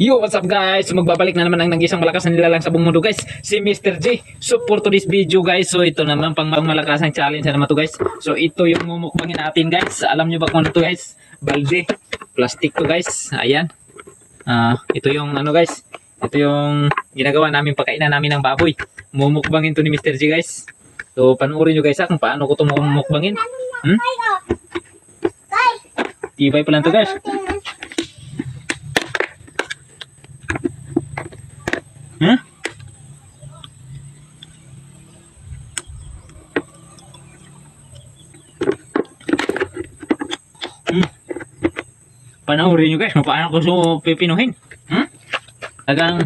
Yo, what's up guys? So, magbabalik na naman ang nag-isang malakas na nilalang sa buong mundo guys, si Mr. J. So for today's video guys, so ito naman pang malakas ang challenge na naman to guys. So ito yung mumukbangin natin guys. Alam nyo ba kung ano to guys? Balde. Plastic to guys. Ayan. Ito yung ano guys. Ito yung ginagawa namin pagkainan namin ng baboy. Mumukbangin to ni Mr. J guys. So panoorin nyo guys kung paano ko ito mumukbangin. Tibay pa lang to guys. Panoorin nyo guys kung paano ko so pipinuhin. Tagang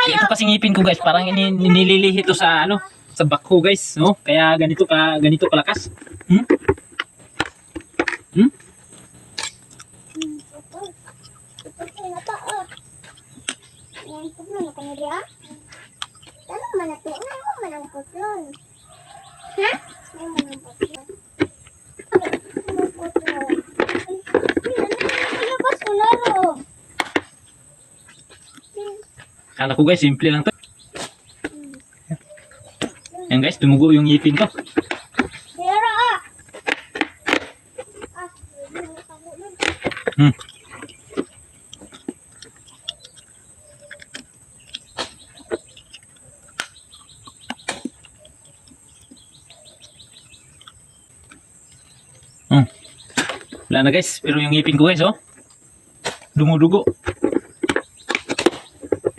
ito kasi ngipin ko guys, parang nililihi ito sa ano, sa bako guys, no? Kaya ganito kalakas. Kala ko guys, simple lang to. Yan guys, tumugo yung ngipin ko. Wala na guys, pero yung ngipin ko guys, oh, dumudugo.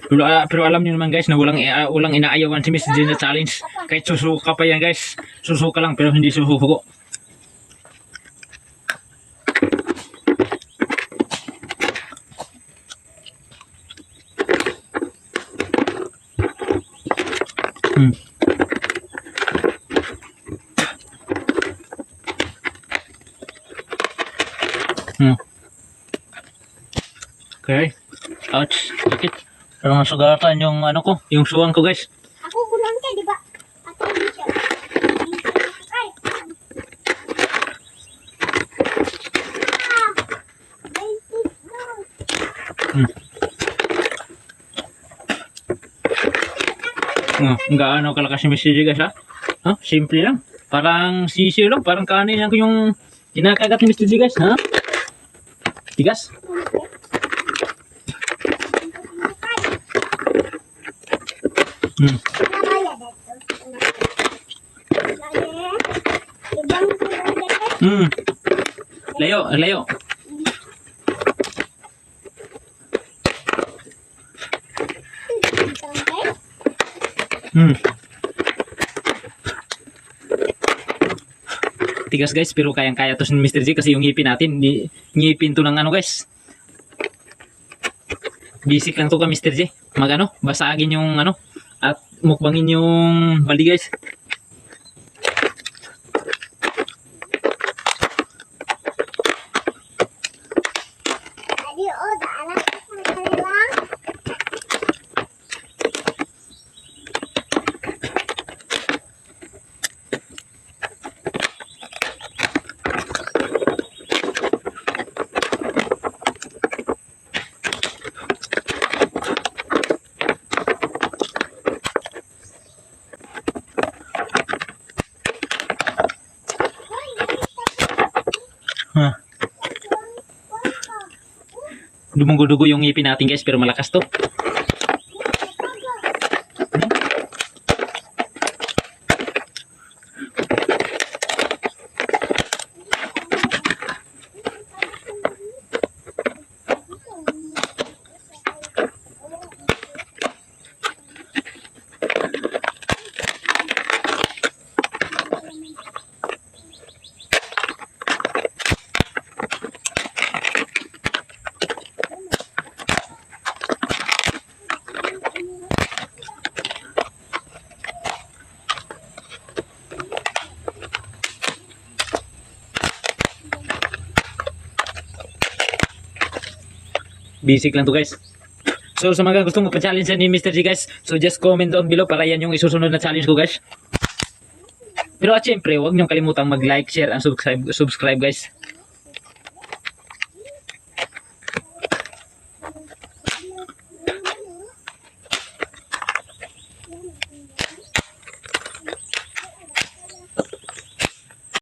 Pero alam niyo naman guys na walang inaayawan si Miss J na challenge. Kahit susuka pa yan guys, susuka lang pero hindi susuko. Okay. Ouch. Sakit. Parang nasugatan yung ano ko, yung suwang ko guys. Ako gulang ka, di ba? Ako hindi siya. Ay. Gaano kalakas yung message guys ha? Simple lang. Parang sisiyo lang, parang kanin lang yung kinakagat ni Mr. J guys, ha? Tigas? Layo, layo. Tigas guys, pero kayang-kaya to si Mr. J kasi yung ngipin natin, ngipin to ng ano guys. Basic lang to ka Mr. J. Magano, basagin yung ano at mukbangin yung baldi guys. Dumugo-dugo yung ngipin natin guys pero malakas to. Basic lang to guys. So sa mga gustong magpa-challenge ni Mr. J guys, so just comment down below para yan yung isusunod na challenge ko guys. Pero at syempre, huwag niyong kalimutang mag-like, share, and subscribe guys.